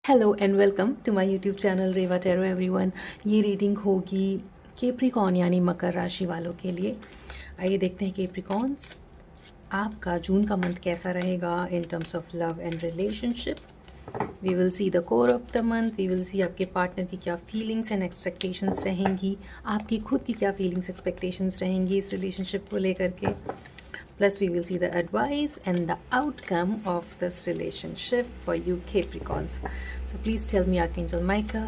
Hello and welcome to my YouTube channel Reva tarot everyone. ये reading होगी Capricorn यानी मकर राशि वालों के लिए। आइए देखते हैं केप्रिकॉन्स, आपका जून का मंथ कैसा रहेगा in terms of love and relationship. We will see the core of the month. We will see आपके पार्टनर की क्या फीलिंग्स एंड एक्सपेक्टेशंस रहेंगी, आपकी खुद की क्या फीलिंग्स एक्सपेक्टेशंस रहेंगी इस रिलेशनशिप को लेकर के। Plus, we will see the advice and the outcome of this relationship for you Capricorns. So, please tell me, Archangel Michael,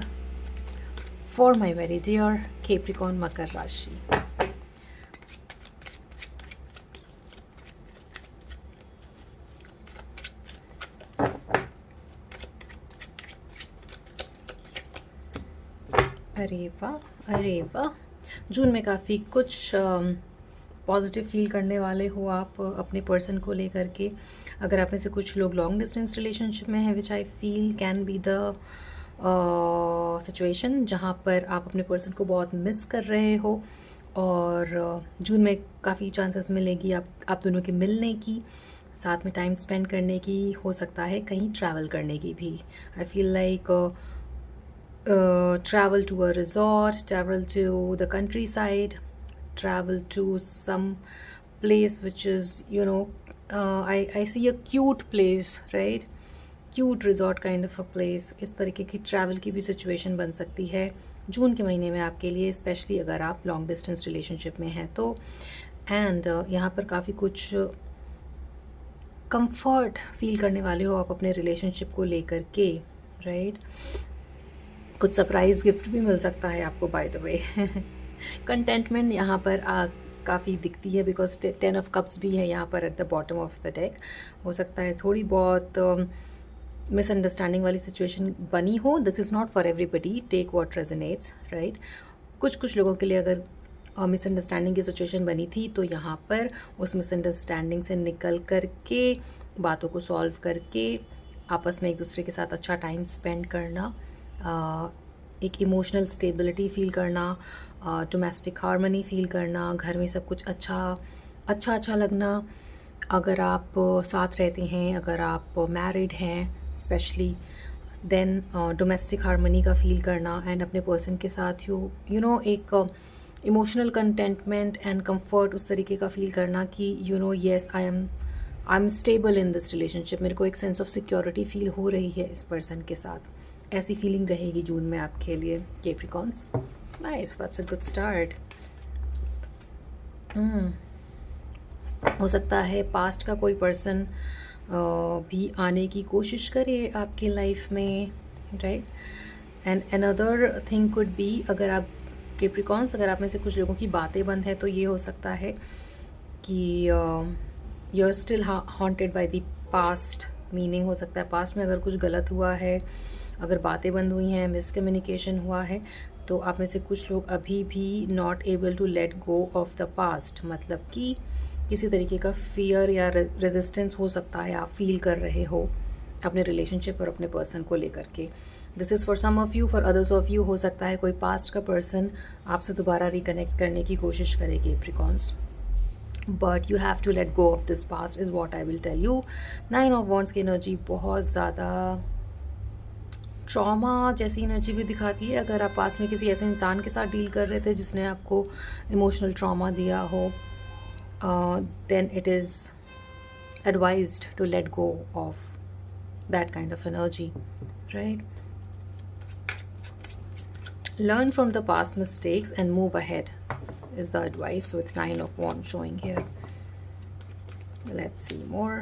for my very dear Capricorn Makar Rashi. अरे वाह, अरे वाह। जून में काफ़ी कुछ पॉजिटिव फील करने वाले हो आप अपने पर्सन को लेकर के। अगर आप में से कुछ लोग लॉन्ग डिस्टेंस रिलेशनशिप में हैं, which I feel can be the situation जहाँ पर आप अपने पर्सन को बहुत मिस कर रहे हो। और जून में काफ़ी चांसेस मिलेगी आप दोनों के मिलने की, साथ में टाइम स्पेंड करने की, हो सकता है कहीं ट्रैवल करने की भी। आई feel like travel to a resort, travel to the countryside, travel to some place which is, I see a cute place, right? Cute resort kind of a place. इस तरीके की ट्रैवल की भी सिचुएशन बन सकती है जून के महीने में आपके लिए, स्पेशली अगर आप लॉन्ग डिस्टेंस रिलेशनशिप में हैं तो। एंड यहाँ पर काफ़ी कुछ कंफर्ट फील करने वाले हो आप अपने रिलेशनशिप को लेकर के, राइट? कुछ सरप्राइज़ गिफ्ट भी मिल सकता है आपको, बाय द वे। कंटेंटमेंट यहाँ पर काफ़ी दिखती है, बिकॉज 10 ऑफ कप्स भी है यहाँ पर at the bottom of the deck. हो सकता है थोड़ी बहुत मिसअंडरस्टैंडिंग वाली सिचुएशन बनी हो। This is not for everybody, take what resonates, right? कुछ लोगों के लिए अगर मिसअंडरस्टैंडिंग की सिचुएशन बनी थी तो यहाँ पर उस मिसअंडरस्टैंडिंग से निकल कर के, बातों को सॉल्व करके, आपस में एक दूसरे के साथ अच्छा टाइम स्पेंड करना, एक इमोशनल स्टेबिलिटी फील करना, डोमेस्टिक हार्मनी फील करना, घर में सब कुछ अच्छा लगना। अगर आप साथ रहते हैं, अगर आप मैरिड हैं स्पेशली, देन डोमेस्टिक हार्मनी का फील करना एंड अपने पर्सन के साथ यू नो एक इमोशनल कंटेंटमेंट एंड कंफर्ट उस तरीके का फील करना कि yes I am stable in this relationship. मेरे को एक सेंस ऑफ सिक्योरिटी फील हो रही है इस पर्सन के साथ। ऐसी फीलिंग रहेगी जून में आपके लिए Capricorns. Nice, that's a good start. हो सकता है पास्ट का कोई पर्सन भी आने की कोशिश करे आपकी लाइफ में, right? And another thing could be, अगर आप केप्रिकॉन्स, अगर आप में से कुछ लोगों की बातें बंद है तो ये हो सकता है कि you are still haunted by the past. Meaning हो सकता है पास्ट में अगर कुछ गलत हुआ है, अगर बातें बंद हुई हैं, मिसकम्युनिकेशन हुआ है, तो आप में से कुछ लोग अभी भी not able to let go of the past. मतलब कि किसी तरीके का फियर या रेजिस्टेंस हो सकता है आप फील कर रहे हो अपने रिलेशनशिप और अपने पर्सन को लेकर के। This is for some of you, for others of you हो सकता है कोई पास्ट का पर्सन आपसे दोबारा रिकनेक्ट करने की कोशिश करे Capricorns, but you have to let go of this past is what I will tell you. 9 of wands की एनर्जी बहुत ज़्यादा ट्रॉमा जैसी एनर्जी भी दिखाती है। अगर आप पास में किसी ऐसे इंसान के साथ डील कर रहे थे जिसने आपको इमोशनल ट्रॉमा दिया हो, then it is advised to let go of that kind of energy, right? Learn from the past mistakes and move ahead is the advice with 9 of Wands showing here. Let's see more.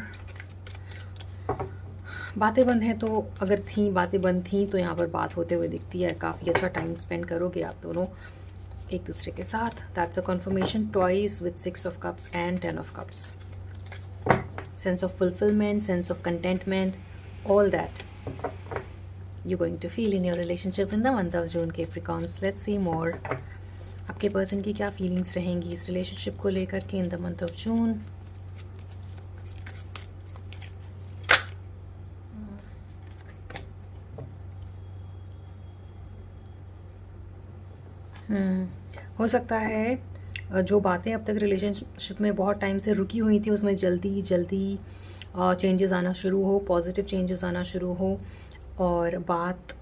बातें बंद हैं तो, अगर बातें बंद थी तो यहाँ पर बात होते हुए दिखती है। काफ़ी अच्छा टाइम स्पेंड करोगे आप दोनों एक दूसरे के साथ। That's a conformation twice with 6 of cups and 10 of cups. Sense of fulfillment, sense of contentment, all that you're going to feel in your relationship in the month of June, Capricorns. Let's see more. आपके person की क्या feelings रहेंगी इस relationship को लेकर के इन the month of जून। हो सकता है जो बातें अब तक रिलेशनशिप में बहुत टाइम से रुकी हुई थी उसमें जल्दी चेंजेस आना शुरू हो, पॉजिटिव चेंजेस आना शुरू हो। और बात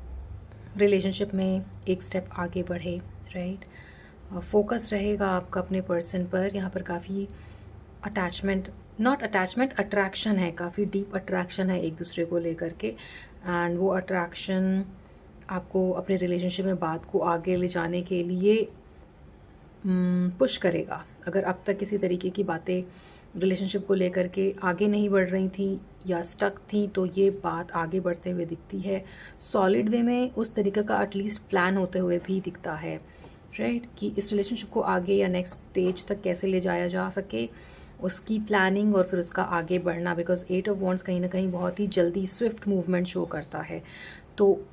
रिलेशनशिप में एक स्टेप आगे बढ़े, राइट। फोकस रहेगा आपका अपने पर्सन पर। यहाँ पर काफ़ी अटैचमेंट, नॉट अटैचमेंट, अट्रैक्शन है, काफ़ी डीप अट्रैक्शन है एक दूसरे को लेकर के। एंड वो अट्रैक्शन आपको अपने रिलेशनशिप में बात को आगे ले जाने के लिए पुश करेगा। अगर अब तक किसी तरीके की बातें रिलेशनशिप को लेकर के आगे नहीं बढ़ रही थी या स्टक थी, तो ये बात आगे बढ़ते हुए दिखती है। सॉलिड वे में उस तरीके का एटलीस्ट प्लान होते हुए भी दिखता है, राइट, कि इस रिलेशनशिप को आगे या नेक्स्ट स्टेज तक कैसे ले जाया जा सके, उसकी प्लानिंग और फिर उसका आगे बढ़ना। बिकॉज 8 ऑफ वॉन्ड्स कहीं ना कहीं बहुत ही जल्दी स्विफ्ट मूवमेंट शो करता है। तो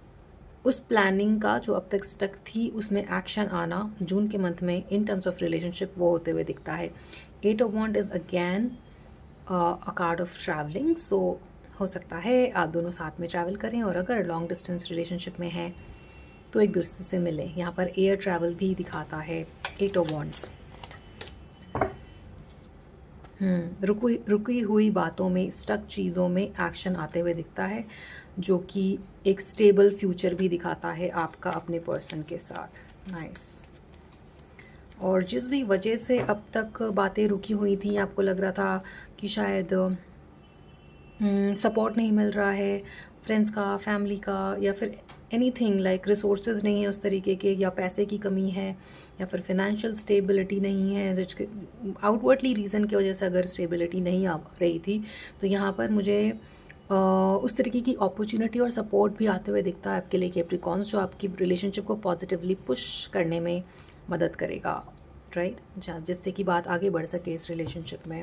उस प्लानिंग का जो अब तक स्टक थी उसमें एक्शन आना जून के मंथ में इन टर्म्स ऑफ रिलेशनशिप वो होते हुए दिखता है। 8 of wands is again a card of travelling. So हो सकता है आप दोनों साथ में ट्रैवल करें, और अगर लॉन्ग डिस्टेंस रिलेशनशिप में हैं तो एक दूसरे से मिलें। यहाँ पर एयर ट्रैवल भी दिखाता है 8 ऑफ वॉन्ड्स। रुकी हुई बातों में, स्टक चीज़ों में एक्शन आते हुए दिखता है, जो कि एक स्टेबल फ्यूचर भी दिखाता है आपका अपने पर्सन के साथ। नाइस। और जिस भी वजह से अब तक बातें रुकी हुई थी, आपको लग रहा था कि शायद सपोर्ट नहीं मिल रहा है फ्रेंड्स का, फैमिली का, या फिर एनीथिंग लाइक रिसोर्सेज नहीं है उस तरीके के, या पैसे की कमी है, या फिर फिनेंशियल स्टेबिलिटी नहीं है, आउटवर्डली रीज़न की वजह से अगर स्टेबिलिटी नहीं आ रही थी, तो यहाँ पर मुझे उस तरीके की अपॉर्चुनिटी और सपोर्ट भी आते हुए दिखता है आपके लिए कैप्रिकॉन्स, जो आपकी रिलेशनशिप को पॉजिटिवली पुश करने में मदद करेगा, राइट, जिससे कि बात आगे बढ़ सके इस रिलेशनशिप में।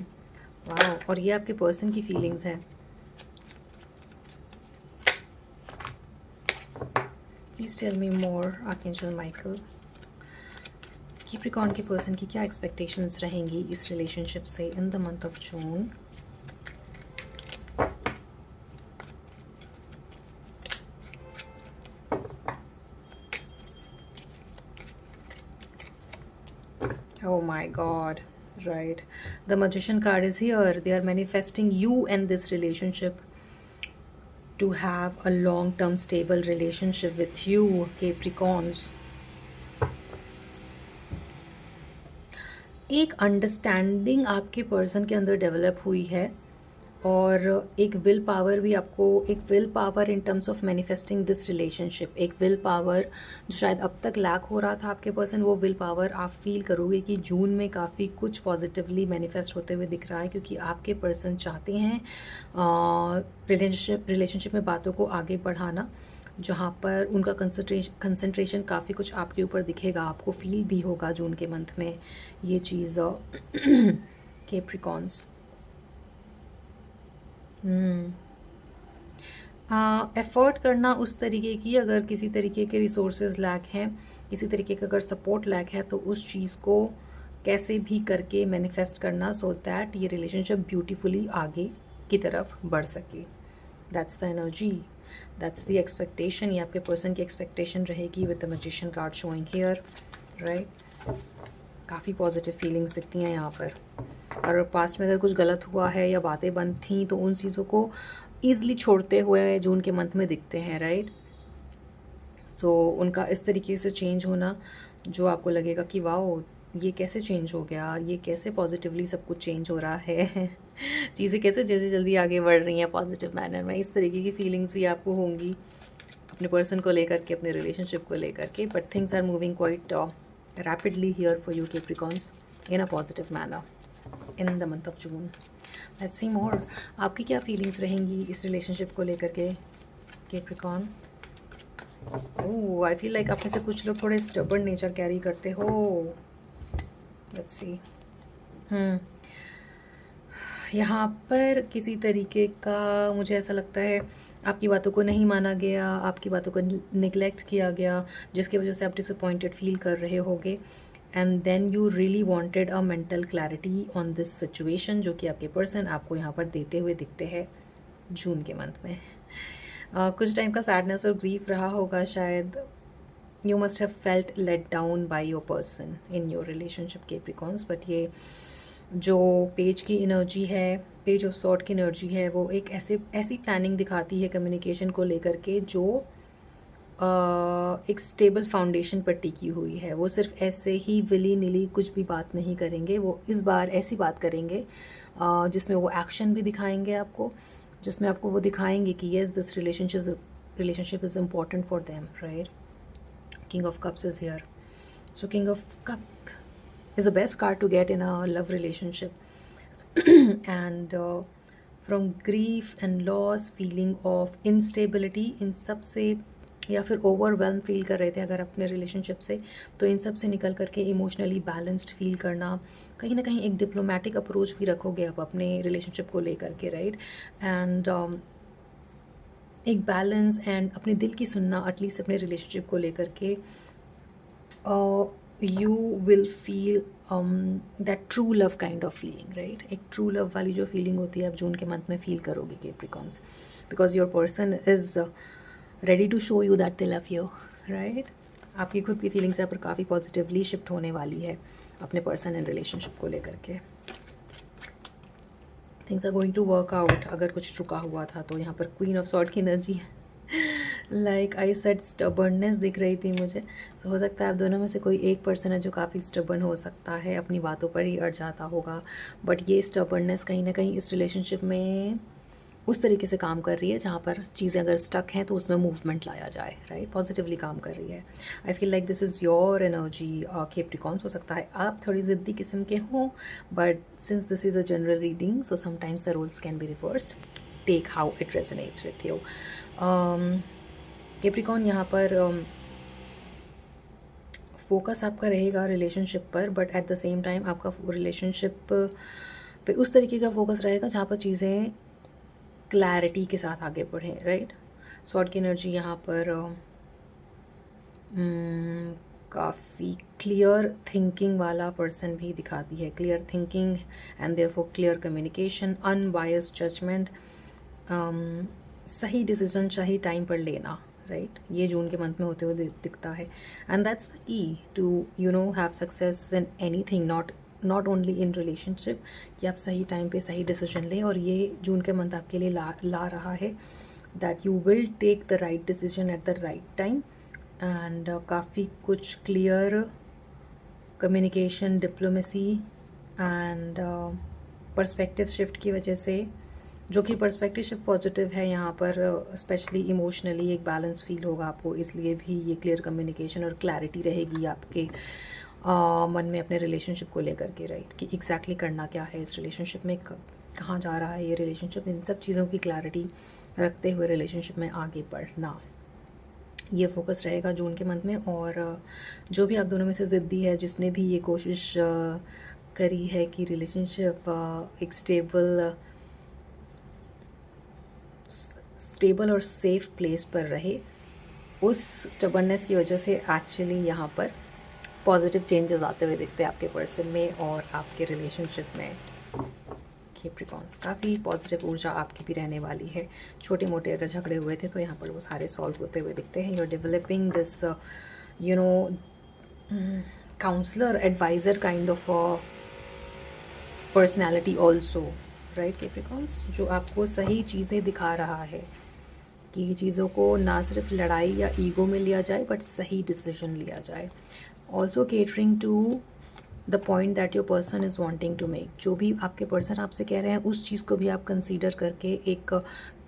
वाह, और ये आपके पर्सन की फीलिंग्स हैं। Please tell me more archangel Michael, Capricorn के पर्सन की क्या एक्सपेक्टेशंस रहेंगी इस रिलेशनशिप से in the month of June. Oh my God, right. The Magician card is here. They are manifesting you and this relationship to have a long-term stable relationship with you, Capricorns. एक understanding आपके person के अंदर develop हुई है, और एक will power भी आपको, एक will power in terms of manifesting this relationship, एक विल पावर जो शायद अब तक लैक हो रहा था आपके पर्सन, वो विल पावर आप फील करोगे कि जून में काफ़ी कुछ पॉजिटिवली मैनिफेस्ट होते हुए दिख रहा है, क्योंकि आपके पर्सन चाहते हैं रिलेशनशिप में बातों को आगे बढ़ाना, जहाँ पर उनका कंसंट्रेशन काफ़ी कुछ आपके ऊपर दिखेगा, आपको फील भी होगा जून के मंथ में ये चीज़। कैप्रिकॉन्स, एफ़र्ट करना उस तरीके की, अगर किसी तरीके के रिसोर्सेज लैक हैं, किसी तरीके का अगर सपोर्ट लैक है, तो उस चीज़ को कैसे भी करके मैनिफेस्ट करना, सो दैट ये रिलेशनशिप ब्यूटीफुली आगे की तरफ बढ़ सके। That's the energy, that's the expectation. ये आपके पर्सन की एक्सपेक्टेशन रहेगी with the magician card showing here, right. काफ़ी पॉजिटिव फीलिंग्स दिखती हैं यहाँ पर। और पास्ट में अगर कुछ गलत हुआ है या बातें बंद थी, तो उन चीज़ों को ईज़िली छोड़ते हुए जून के मंथ में दिखते हैं, राइट। सो उनका इस तरीके से चेंज होना, जो आपको लगेगा कि वाओ, ये कैसे चेंज हो गया, ये कैसे पॉजिटिवली सब कुछ चेंज हो रहा है चीज़ें कैसे जल्दी जल्दी आगे बढ़ रही हैं पॉजिटिव मैनर में, इस तरीके की फीलिंग्स भी आपको होंगी अपने पर्सन को लेकर के, अपने रिलेशनशिप को लेकर के। But things are moving quite rapidly here for you Capricorns in a positive manner in the month of June. Let's see more, आपकी क्या फीलिंग्स रहेंगी इस रिलेशनशिप को लेकर के Capricorn. Oh, I feel like आप में से कुछ लोग थोड़े स्टबर्न नेचर कैरी करते हो। Let's see. यहाँ पर किसी तरीके का मुझे ऐसा लगता है आपकी बातों को नहीं माना गया, आपकी बातों को निगलेक्ट किया गया, जिसकी वजह से आप डिसअपॉइंटेड फील कर रहे होगे। And then you really wanted a mental clarity on this situation, जो कि आपके पर्सन आपको यहाँ पर देते हुए दिखते हैं जून के मंथ में। कुछ टाइम का सैडनेस और ग्रीफ रहा होगा शायद। You must have felt let down by your person in your relationship Capricorns. But ये जो पेज की एनर्जी है, पेज ऑफ सॉर्ड की एनर्जी है वो एक ऐसी प्लानिंग दिखाती है कम्युनिकेशन को लेकर के जो एक स्टेबल फाउंडेशन पर टिकी हुई है। वो सिर्फ ऐसे ही विली निली कुछ भी बात नहीं करेंगे, वो इस बार ऐसी बात करेंगे जिसमें वो एक्शन भी दिखाएंगे आपको, जिसमें आपको वो दिखाएंगे कि yes this relationship is important for them, right. King of cups is here, so king of cup is the best card to get in a love relationship and from grief and loss, feeling of instability, इन सब से, या फिर overwhelm feel कर रहे थे अगर अपने रिलेशनशिप से, तो इन सब से निकल करके इमोशनली बैलेंस्ड फील करना, कहीं ना कहीं एक डिप्लोमेटिक अप्रोच भी रखोगे आप अपने रिलेशनशिप को लेकर के, राइट। एंड एक बैलेंस एंड अपने दिल की सुनना एटलीस्ट अपने रिलेशनशिप को लेकर के, you will feel that true love kind of feeling, right. एक ट्रू लव वाली जो फीलिंग होती है आप जून के मंथ में फील करोगे Capricorns, because your person is ready to show you that they love you, right. आपकी खुद की फीलिंग्स यहाँ पर काफ़ी पॉजिटिवली शिफ्ट होने वाली है अपने पर्सन एंड रिलेशनशिप को लेकर के। Things are going to work out. अगर कुछ रुका हुआ था तो यहाँ पर क्वीन ऑफ सॉर्ड की एनर्जी है। लाइक आई सेड स्टबर्ननेस दिख रही थी मुझे, तो हो सकता है आप दोनों में से कोई एक पर्सन है जो काफ़ी स्टबर्न हो सकता है, अपनी बातों पर ही अड़ जाता होगा, बट ये स्टबर्ननेस कहीं ना कहीं इस रिलेशनशिप में उस तरीके से काम कर रही है जहाँ पर चीज़ें अगर स्टक हैं तो उसमें मूवमेंट लाया जाए, राइट। पॉजिटिवली काम कर रही है। I feel like this is your energy Capricorns. हो सकता है आप थोड़ी ज़िद्दी किस्म के हों, but since this is a general reading so sometimes the roles can be reversed, take how it resonates with you. Capricorn यहाँ पर फोकस आपका रहेगा रिलेशनशिप पर, but at the same time आपका रिलेशनशिप पे उस तरीके का फोकस रहेगा जहाँ पर चीज़ें क्लैरिटी के साथ आगे बढ़ें, राइट। सॉर्ड की एनर्जी यहाँ पर काफ़ी क्लियर थिंकिंग वाला पर्सन भी दिखाती है। Clear thinking and therefore clear communication, unbiased judgement, सही डिसीजन सही टाइम पर लेना, राइट। ये जून के मंथ में होते हुए दिखता है। And that's the key to have success in anything, not only in relationship, कि आप सही टाइम पे सही डिसीजन लें। और ये जून के मंथ आपके लिए ला रहा है that you will take the right decision at the right time. And काफ़ी कुछ clear communication, diplomacy and perspective shift की वजह से, जो कि पर्सपेक्टिव शिफ्ट पॉजिटिव है यहाँ पर, स्पेशली इमोशनली एक बैलेंस फील होगा आपको, इसलिए भी ये क्लियर कम्युनिकेशन और क्लैरिटी रहेगी आपके मन में अपने रिलेशनशिप को लेकर के, राइट। कि एग्जैक्टली करना क्या है इस रिलेशनशिप में, कहाँ जा रहा है ये रिलेशनशिप, इन सब चीज़ों की क्लैरिटी रखते हुए रिलेशनशिप में आगे बढ़ना, ये फोकस रहेगा जून के मंथ में। और जो भी आप दोनों में से ज़िद्दी है, जिसने भी ये कोशिश करी है कि रिलेशनशिप एक स्टेबल और सेफ प्लेस पर रहे, उस स्टबर्ननेस की वजह से एक्चुअली यहाँ पर पॉजिटिव चेंजेस आते हुए दिखते हैं आपके पर्सन में और आपके रिलेशनशिप में। कैप्रिकॉन्स काफ़ी पॉजिटिव ऊर्जा आपकी भी रहने वाली है। छोटे मोटे अगर झगड़े हुए थे तो यहाँ पर वो सारे सॉल्व होते हुए दिखते हैं। You are developing this counsellor advisor kind of personality also, right Capricorns, जो आपको सही चीज़ें दिखा रहा है कि चीज़ों को ना सिर्फ लड़ाई या ईगो में लिया जाए बट सही डिसीजन लिया जाए। Also catering to the point that your person is wanting to make. जो भी आपके पर्सन आपसे कह रहे हैं उस चीज़ को भी आप कंसीडर करके एक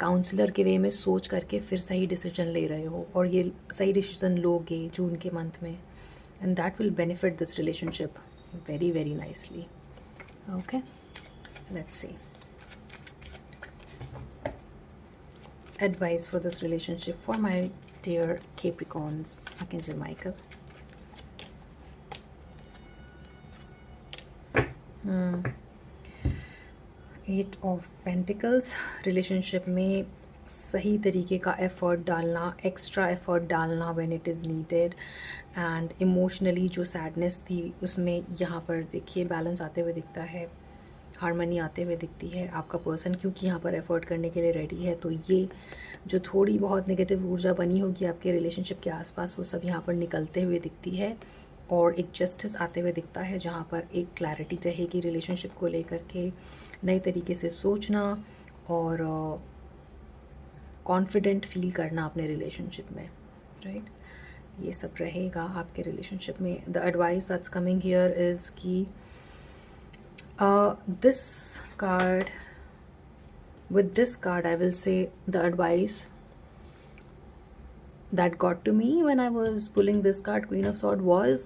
काउंसलर के वे में सोच करके फिर सही डिसीजन ले रहे हो, और ये सही डिसीजन लोगे जून के मंथ में, and that will benefit this relationship very very nicely. Okay, let's see advice for this relationship for my dear Capricorns. Archangel Michael. Eight of Pentacles. Relationship में सही तरीके का एफर्ट डालना, एक्स्ट्रा एफर्ट डालना when it is needed, and emotionally जो sadness थी उसमें यहाँ पर देखिए बैलेंस आते हुए दिखता है, हारमनी आते हुए दिखती है। आपका पर्सन क्योंकि यहाँ पर एफर्ट करने के लिए रेडी है, तो ये जो थोड़ी बहुत नेगेटिव ऊर्जा बनी होगी आपके रिलेशनशिप के आसपास वो सब यहाँ पर निकलते हुए दिखती है। और एक जस्टिस आते हुए दिखता है, जहाँ पर एक क्लैरिटी रहेगी रिलेशनशिप को लेकर के, नए तरीके से सोचना और कॉन्फिडेंट फील करना अपने रिलेशनशिप में, राइट। ये सब रहेगा आपके रिलेशनशिप में। The advice that's coming here is कि this card, with this card I will say the advice that got to me when I was pulling this card, Queen of Swords, was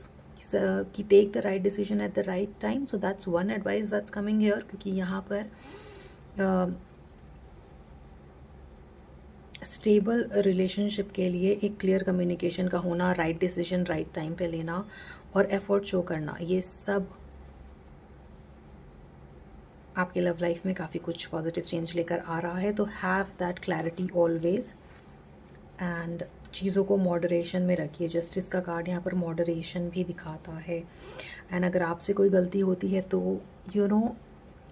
कि take the right decision at the right time. So that's one advice that's coming here, क्योंकि यहाँ पर stable relationship के लिए एक clear communication का होना, right decision right time पे लेना और एफर्ट शो करना, ये सब आपके लव लाइफ में काफ़ी कुछ पॉजिटिव चेंज लेकर आ रहा है। तो have that clarity always and चीज़ों को मॉडरेशन में रखिए। जस्टिस का कार्ड यहाँ पर मॉडरेशन भी दिखाता है। एंड अगर आपसे कोई गलती होती है तो you know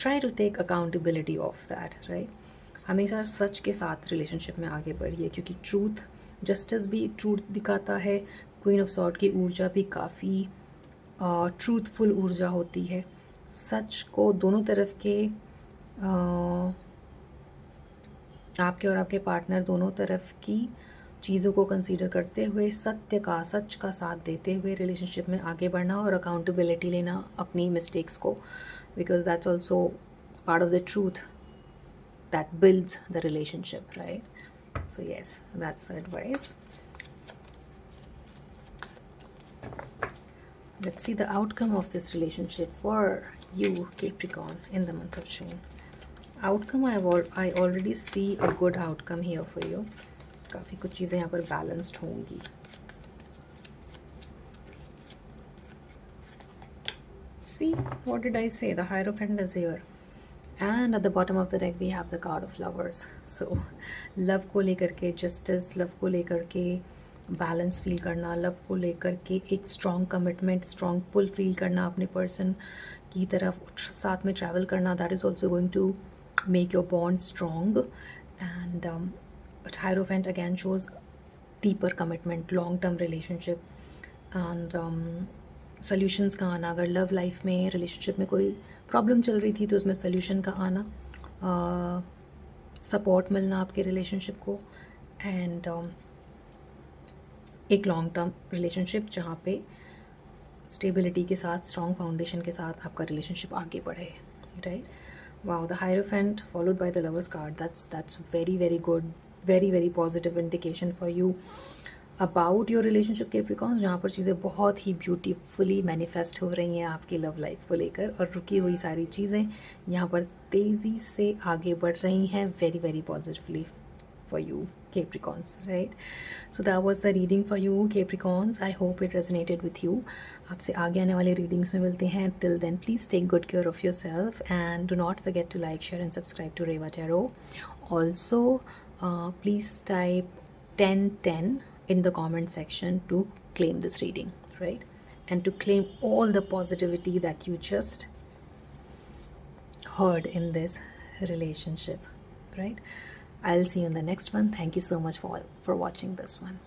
try to take accountability of that, right. हमेशा सच के साथ रिलेशनशिप में आगे बढ़िए, क्योंकि ट्रूथ, जस्टिस भी ट्रूथ दिखाता है। क्वीन ऑफ सॉर्ड की ऊर्जा भी काफ़ी ट्रूथफुल ऊर्जा होती है। सच को दोनों तरफ के आपके और आपके पार्टनर दोनों तरफ की चीज़ों को कंसीडर करते हुए सच का साथ देते हुए रिलेशनशिप में आगे बढ़ना और अकाउंटेबिलिटी लेना अपनी मिस्टेक्स को, because that's also part of the truth that builds the relationship, right? So yes, that's the advice. Let's see the outcome of this relationship for you, Capricorn, in the month of June. Outcome, I already see a good outcome here for you. काफ़ी कुछ चीज़ें यहाँ पर balanced होंगी। See, what did I say? The Hierophant is here. And at the bottom of the deck we have the card of lovers. So love को लेकर के justice, love को लेकर के balance feel करना, love को लेकर के एक strong commitment, strong pull feel करना अपने person की तरफ, साथ में travel करना, that is also going to make your bond strong. And Hierophant again shows deeper commitment, long term relationship and solutions का आना। अगर लव लाइफ में, रिलेशनशिप में कोई प्रॉब्लम चल रही थी तो उसमें सॉल्यूशन का आना, सपोर्ट मिलना आपके रिलेशनशिप को, एंड एक लॉन्ग टर्म रिलेशनशिप जहाँ पे स्टेबिलिटी के साथ, स्ट्रॉन्ग फाउंडेशन के साथ आपका रिलेशनशिप आगे बढ़े, right. Wow, the hierophant followed by the lovers card, that's very very good, very very positive indication for you about your relationship Capricorns, जहाँ पर चीज़ें बहुत ही ब्यूटीफुली मैनिफेस्ट हो रही हैं आपकी लव लाइफ को लेकर, और रुकी हुई सारी चीज़ें यहाँ पर तेज़ी से आगे बढ़ रही हैं very very positively for you Capricorns, right? So that was the reading for you, Capricorns. I hope it resonated with you. आपसे आगे आने वाले रीडिंग्स में मिलते हैं. Till then, please take good care of yourself and do not forget to like, share and subscribe to Reva Tarot. Also, please type 1010 in the comment section to claim this reading, right? And to claim all the positivity that you just heard in this relationship, right? I'll see you in the next one. Thank you so much for watching this one.